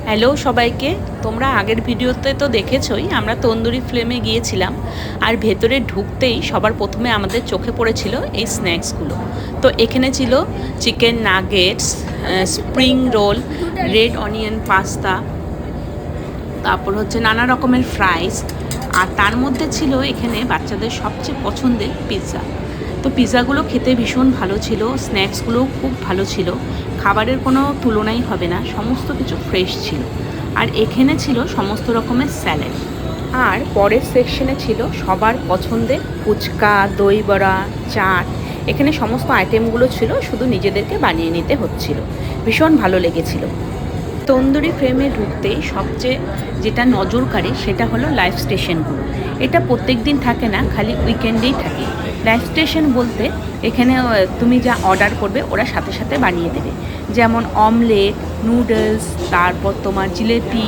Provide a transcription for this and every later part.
Hello সবাইকে, তোমরা আগের ভিডিওতে তো দেখেছই আমরা তন্দুরি ফ্লেমে গিয়েছিলাম। আর ভেতরে ঢুকতেই সবার প্রথমে আমাদের চোখে পড়েছিল এই স্ন্যাক্সগুলো। তো এখানে ছিল chicken nuggets, spring roll, red onion pasta, তারপর হচ্ছে নানা রকমের ফ্রাইস, আর তার মধ্যে ছিল এখানে বাচ্চাদের সবচেয়ে পছন্দের পিৎজা। তো পিৎজাগুলো খেতে ভীষণ ভালো ছিল, স্ন্যাক্সগুলোও খুব ভালো ছিল, খাবারের কোনো তুলনাই হবে না, সমস্ত কিছু ফ্রেশ ছিল। আর এখানে ছিল সমস্ত রকমের স্যালাড। আর পরের সেকশনে ছিল সবার পছন্দের ফুচকা, দই বড়া, চাট। এখানে সমস্ত আইটেমগুলো ছিল, শুধু নিজেদেরকে বানিয়ে নিতে হচ্ছিল। ভীষণ ভালো লেগেছিল। তন্দুরি ফ্রেমে ঢুকতেই সবচেয়ে যেটা নজর কাড়ে সেটা হলো লাইভ স্টেশনগুলো। এটা প্রত্যেক দিন থাকে না, খালি উইকেন্ডেই থাকে। লাইভ স্টেশন বলতে এখানে তুমি যা অর্ডার করবে ওরা সাথে সাথে বানিয়ে দেবে। যেমন অমলেট, নুডলস, তারপর তোমার জিলেপি,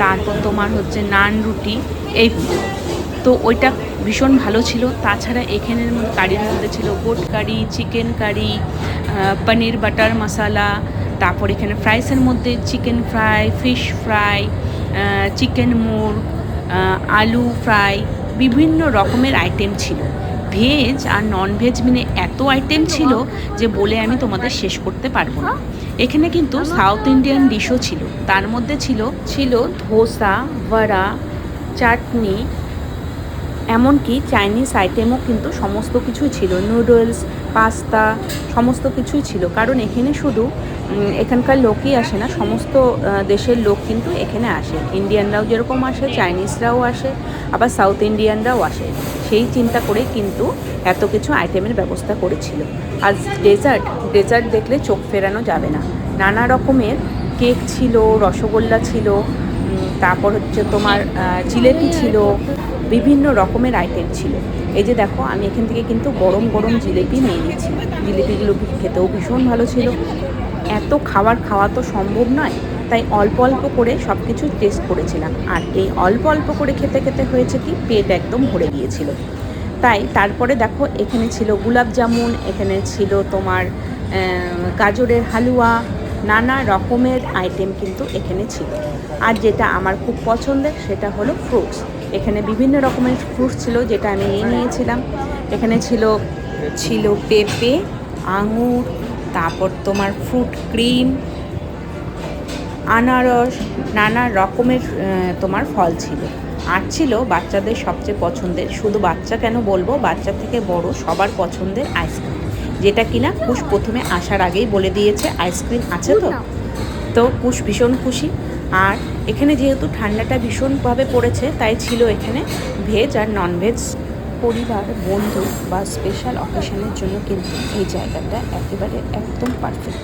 তারপর তোমার হচ্ছে নান রুটি, এইগুলো। তো ওইটা ভীষণ ভালো ছিল। তাছাড়া এখানের মধ্যে কারির মধ্যে ছিল goat curry, chicken curry, paneer butter masala, তারপর এখানে ফ্রাইসের মধ্যে chicken fry, fish fry, chicken মুর, আলু ফ্রাই, বিভিন্ন রকমের আইটেম ছিল। ভেজ আর নন ভেজ মিলে এত আইটেম ছিল যে বলে আমি তোমাদের শেষ করতে পারবো না। এখানে কিন্তু সাউথ ইন্ডিয়ান ডিশও ছিল। তার মধ্যে ছিল ধোসা, বড়া, চাটনি, এমনকি চাইনিজ আইটেমও কিন্তু সমস্ত কিছুই ছিল। নুডলস, পাস্তা, সমস্ত কিছুই ছিল। কারণ এখানে শুধু এখানকার লোকই আসে না, সমস্ত দেশের লোক কিন্তু এখানে আসে। ইন্ডিয়ানরাও যেরকম আসে, চাইনিজরাও আসে, আবার সাউথ ইন্ডিয়ানরাও আসে। সেই চিন্তা করে কিন্তু এত কিছু আইটেমের ব্যবস্থা করেছিল। আর ডেজার্ট দেখলে চোখ ফেরানো যাবে না। নানা রকমের কেক ছিল, রসগোল্লা ছিল, তারপর হচ্ছে তোমার জিলেপি ছিল, বিভিন্ন রকমের আইটেম ছিল। এই যে দেখো, আমি এখান থেকে কিন্তু গরম গরম জিলেপি নিয়ে নিচ্ছি। জিলেপিগুলো খেতেও ভীষণ ভালো ছিল। এত খাওয়া তো সম্ভব নয়, তাই অল্প অল্প করে সব কিছু টেস্ট করেছিলাম। আর এই অল্প অল্প করে খেতে খেতে হয়েছে কি, পেট একদম ভরে গিয়েছিল। তাই তারপরে দেখো, এখানে ছিল গুলাব জামুন, এখানে ছিল তোমার গাজরের হালুয়া, নানা রকমের আইটেম কিন্তু এখানে ছিল। আর যেটা আমার খুব পছন্দের সেটা হলো ফ্রুটস। এখানে বিভিন্ন রকমের ফ্রুটস ছিল, যেটা আমি নিয়েছিলাম। এখানে ছিল পেঁপে, আঙুর, তারপর তোমার ফ্রুট ক্রিম, আনারস, নানা রকমের তোমার ফল ছিল। আর ছিল বাচ্চাদের সবচেয়ে পছন্দের, শুধু বাচ্চা কেন বলবো, বাচ্চা থেকে বড় সবার পছন্দের আইসক্রিম, যেটা কিনা কুশ প্রথমে আসার আগেই বলে দিয়েছে আইসক্রিম আছে। তো কুশ ভীষণ খুশি। আর এখানে যেহেতু ঠান্ডাটা ভীষণভাবে পড়েছে, তাই ছিল এখানে ভেজ আর ননভেজ। পরিবার, বন্ধু বা স্পেশাল অকেশনের জন্য কিন্তু এই জায়গাটা একেবারে একদম পারফেক্ট।